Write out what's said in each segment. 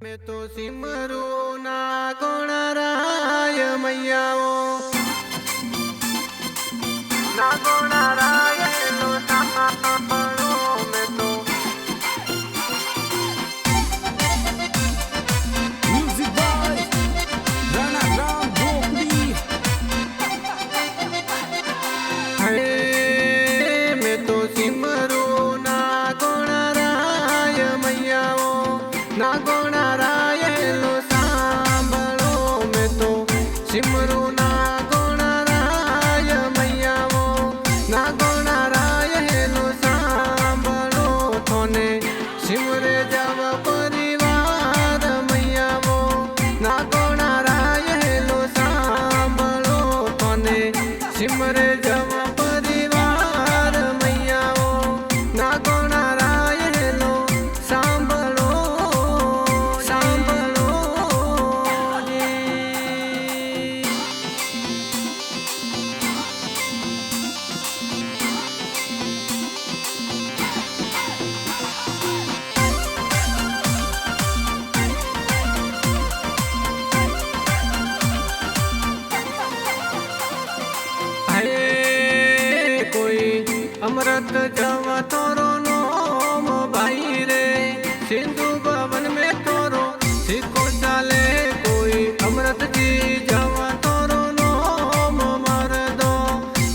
मैं तो सिमरू ना गुण राय मैयाओ ना गुण राय लो सापड़ो मैं तो Music boy, run around Brooklyn. है मैं तो सिमरू ना गुण राय मैयाओ ना गुण राय लो सांभळो मैं तो सिमरू ना गुण राय मैयाओ ना गुण राय लो सांभळो थोने सिमरे जव परिवार मैयाओ ना गुण राय लो सांभळो थोने सिमरे जव परिवार मैयाओ ना गुण राय लो सांभळो सांभळो जी है कोई अमृत जव तोरो नोम भाई रे सिंधु भवन में तोरो सिक्को चाले कोई अमृत जी जव तोरो नोम मर दो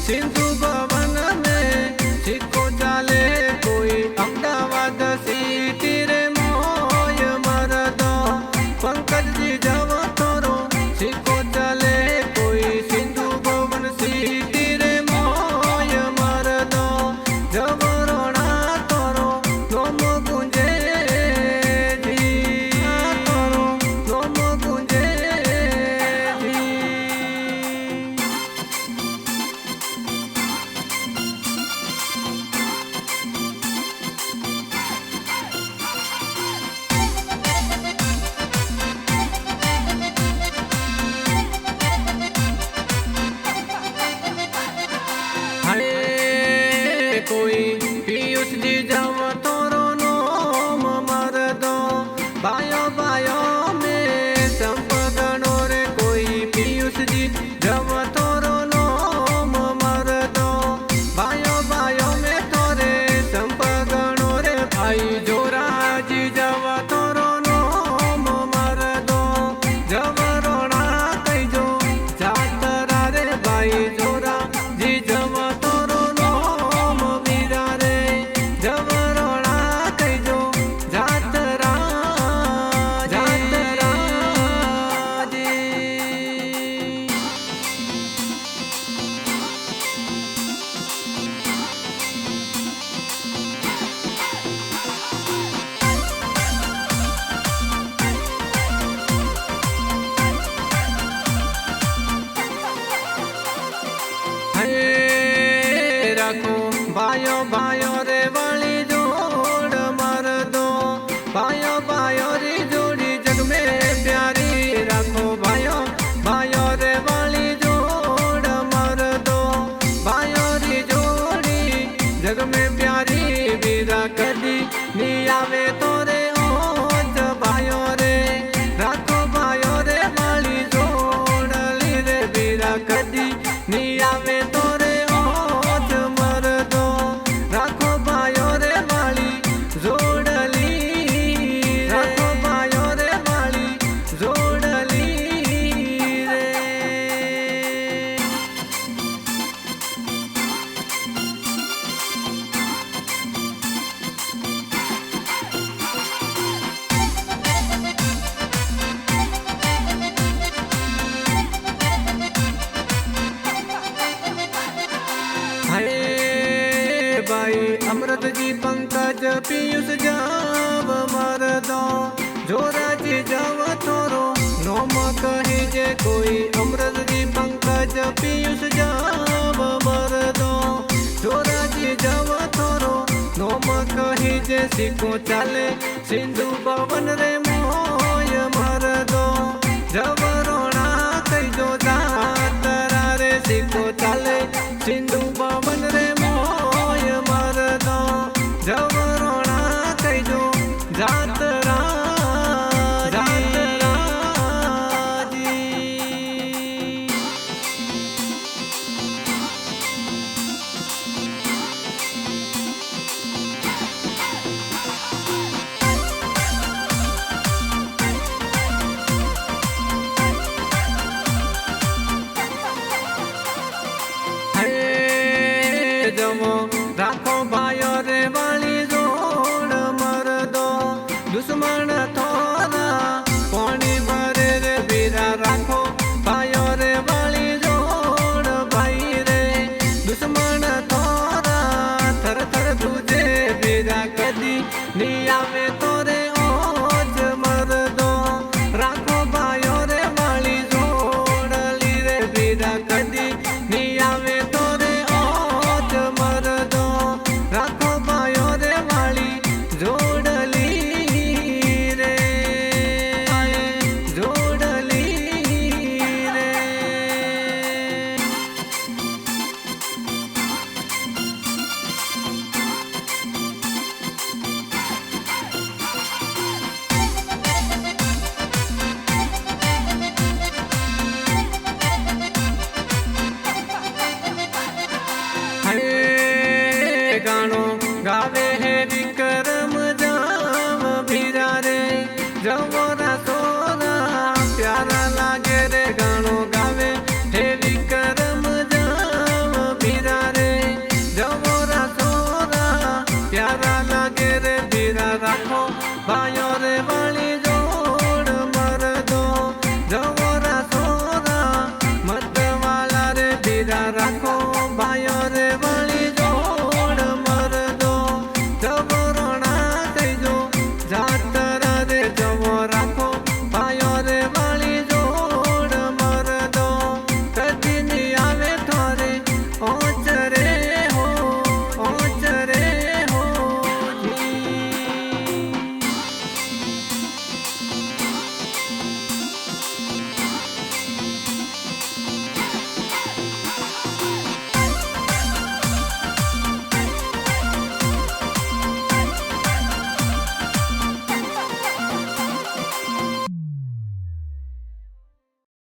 सिंधु भवन में सिक्को चाले कोई अहमदाबाद सिटी रे मोय मर दो पंकज जी जव तोरो सिक्को चाले कोई सिंधु भवन सिटी रे मोय मर दो जब रोना तोरो नोम गुंजे जी तोरो नोम गुंजे जी है कोई पीयूष जी जव तोरो नोम मर दो बायो बायो में संपगणो रे कोई पीयूष जी जव तोरो नोम मर दो बायो बायो में तोरे संपगणो रे भाई जोरा जी जव तोरो नोम मर दो जव रोना कईजो जातरा रे भाई जोरा जी जव तोरो नोम वीरा रे जव रोना कईजो जातरा जातरा जी हे राखो भायो भायो रे वाली जोड़ मर दो भायो भायो री जोड़ी जग में प्यारी राखो भायो भायो रे वाली जोड़ मर दो भायो री जोड़ी जग में प्यारी वीरा कदी नी आवे तोरे ओज भायो रे राखो भायो रे वाली जोड़ ली रे वीरा कदी नी आवे तोरे ओज मर दो राखो भायो रे वाली जोड़ली राखो भायो रे वाली जोड़ली रे हाय भाई अमृत जी पंकज पीयूष जव मर दो जोरा जी जव तोरो नोम कही जे कोई अमृत जी पंकज पीयूष जव मर दो जोरा जी जव तोरो नोम कही जे सिक्को चाले सिंधु भवन रे मोय मर दो जव रोना कईजो जातरा रे सिक्को चाले सिंधु भवन रे मोय मर दो जव रोना कईजो जातरा दुश्मन थोड़ा पानी भरे रे बीरा राखो भाइयों रे वाली जोड़ भाई रे दुश्मन थोड़ा थर थर तुझे बीरा कदी नहीं आवे तोरे ओज मर दो राखो भाइयों रे वाली जोड़ ली रे बीरा कदी नहीं आवे तोरे ओज मर दो राखो भाइयों रे वाली जोड़ ली रे जोड़ ली रे। हे गानो गावे है विक्रम जाम भीरा रे जवरा